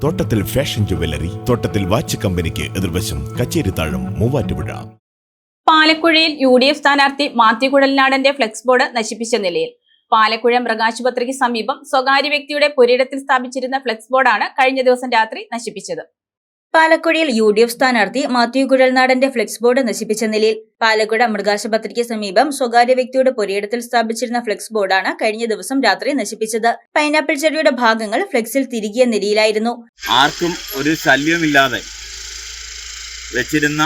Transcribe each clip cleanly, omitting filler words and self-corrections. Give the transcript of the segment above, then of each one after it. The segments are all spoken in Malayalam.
തോട്ടത്തിൽ ഫാഷൻ ജുവല്ലറി, തോട്ടത്തിൽ വാച്ച് കമ്പനിക്ക് എതിർവശം, കച്ചേരിത്താഴം, മൂവാറ്റുപുഴ. പാലക്കുഴയിൽ UDF സ്ഥാനാർത്ഥി മാത്യു കുഴൽനാടന്റെ ഫ്ലെക്സ് ബോർഡ് നശിപ്പിച്ച നിലയിൽ. പാലക്കുഴ മൃഗാശുപത്രിക്ക് സമീപം സ്വകാര്യ വ്യക്തിയുടെ പുരയിടത്തിൽ സ്ഥാപിച്ചിരുന്ന ഫ്ലെക്സ് ബോർഡാണ് കഴിഞ്ഞ ദിവസം രാത്രി നശിപ്പിച്ചത്. പാലക്കുഴയിൽ UDF സ്ഥാനാർത്ഥി മാത്യു കുഴൽനാടന്റെ ഫ്ലെക്സ് ബോർഡ് നശിപ്പിച്ച നിലയിൽ. പാലക്കുഴ മൃഗാശുപത്രിക്ക് സമീപം സ്വകാര്യ വ്യക്തിയുടെ പുരയിടത്തിൽ സ്ഥാപിച്ചിരുന്ന ഫ്ലെക്സ് ബോർഡാണ് കഴിഞ്ഞ ദിവസം രാത്രി നശിപ്പിച്ചത്. പൈനാപ്പിൾ ചെടിയുടെ ഭാഗങ്ങൾ ഫ്ലെക്സിൽ തിരികിയ നിലയിലായിരുന്നു. ആർക്കും ഒരു ശല്യമില്ലാതെ വെച്ചിരുന്ന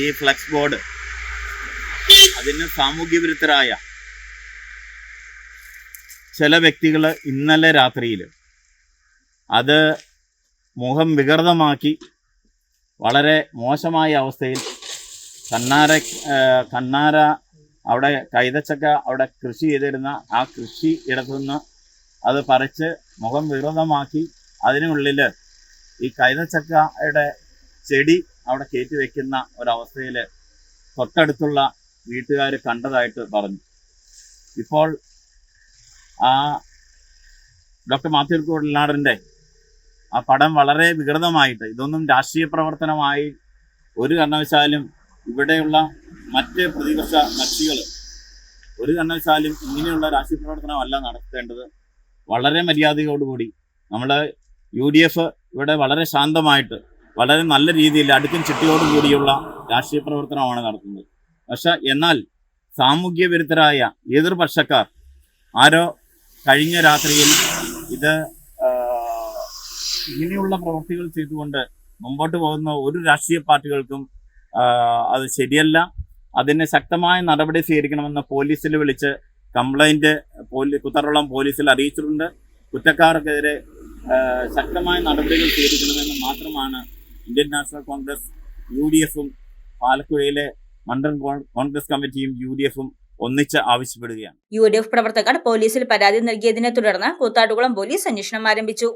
ഈ ഫ്ലെക്സ് ബോർഡ് അതിന് സാമൂഹ്യ വിരുദ്ധരായ ചില വ്യക്തികൾ ഇന്നലെ രാത്രിയിൽ അത് മുഖം വികൃതമാക്കി വളരെ മോശമായ അവസ്ഥയിൽ കണ്ണാര അവിടെ കൈതച്ചക്ക അവിടെ കൃഷി ചെയ്തിരുന്ന ആ കൃഷി ഇടത്തുനിന്ന് അത് പറിച്ച് മുഖം വികൃതമാക്കി അതിനുള്ളിൽ ഈ കൈതച്ചക്കയുടെ ചെടി അവിടെ കയറ്റി വയ്ക്കുന്ന ഒരവസ്ഥയിൽ തൊട്ടടുത്തുള്ള വീട്ടുകാർ കണ്ടതായിട്ട് പറഞ്ഞു. ഇപ്പോൾ ആ ഡോക്ടർ മാത്യു കുഴൽനാടൻ്റെ ആ പടം വളരെ വികൃതമായിട്ട്, ഇതൊന്നും രാഷ്ട്രീയ പ്രവർത്തനമായി ഒരു കാരണവശാലും ഇവിടെയുള്ള മറ്റ് പ്രതിപക്ഷ കക്ഷികൾ ഒരു കാരണവശാലും ഇങ്ങനെയുള്ള രാഷ്ട്രീയ പ്രവർത്തനമല്ല നടത്തേണ്ടത്. വളരെ മര്യാദയോടുകൂടി നമ്മൾ UDF ഇവിടെ വളരെ ശാന്തമായിട്ട് വളരെ നല്ല രീതിയിൽ അടുക്കും ചിട്ടയോടുകൂടിയുള്ള രാഷ്ട്രീയ പ്രവർത്തനമാണ് നടത്തുന്നത്. പക്ഷെ എന്നാൽ സാമൂഹ്യ വിരുദ്ധരായ എതിർപക്ഷക്കാർ ആരോ കഴിഞ്ഞ രാത്രിയിൽ ഇത് ഇങ്ങനെയുള്ള പ്രവൃത്തികൾ ചെയ്തുകൊണ്ട് മുമ്പോട്ട് പോകുന്ന ഒരു രാഷ്ട്രീയ പാർട്ടികൾക്കും അത് ശരിയല്ല. അതിന് ശക്തമായ നടപടി സ്വീകരിക്കണമെന്ന് പോലീസിൽ വിളിച്ച് കംപ്ലൈൻറ്റ് കുത്തറുളം പോലീസിൽ അറിയിച്ചിട്ടുണ്ട്. കുറ്റക്കാർക്കെതിരെ ശക്തമായ നടപടികൾ സ്വീകരിക്കണമെന്ന് മാത്രമാണ് ഇന്ത്യൻ നാഷണൽ കോൺഗ്രസ് UDF-ഉം പാലക്കുഴയിലെ മണ്ഡലം കോൺഗ്രസ് കമ്മിറ്റിയും UDF-ഉം ഒന്നിച്ച് ആവശ്യപ്പെടുകയാണ്. UDF പ്രവർത്തകർ പോലീസിൽ പരാതി നൽകിയതിനെ തുടർന്ന് കൂത്താട്ടുകുളം പോലീസ് അന്വേഷണം ആരംഭിച്ചു.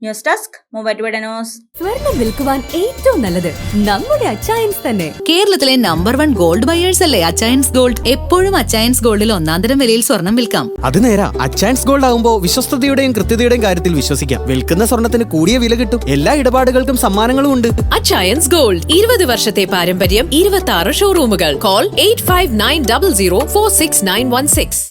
News desk Muvattupuzha news. സ്വർണം വിൽക്കുവാൻ ഏറ്റവും നല്ലത് നമ്മുടെ അച്ചയൻസ് തന്നെ. കേരളത്തിലെ നമ്പർ 1 ഗോൾഡ് ബയേഴ്സ് അല്ലേ അച്ചയൻസ് ഗോൾഡ്. എപ്പോഴും അച്ചയൻസ് ഗോൾഡിൽ ഒന്നാന്തരം വിലയിൽ സ്വർണം വിൽക്കാം. അത് നേരാ. അച്ചയൻസ് ഗോൾഡ് ആകുമ്പോൾ വിശ്വസ്തതയുടെയും കൃത്യതയുടെയും കാര്യത്തിൽ വിശ്വസിക്കാം. വിൽക്കുന്ന സ്വർണത്തിന് കൂടിയ വില കിട്ടും. എല്ലാ ഇടപാടുകൾക്കും സമ്മാനങ്ങളും ഉണ്ട്. അച്ചയൻസ് ഗോൾഡ് 20 വർഷത്തെ പാരമ്പര്യം, 26 ഷോറൂമുകൾ. കോൾ 8590046916.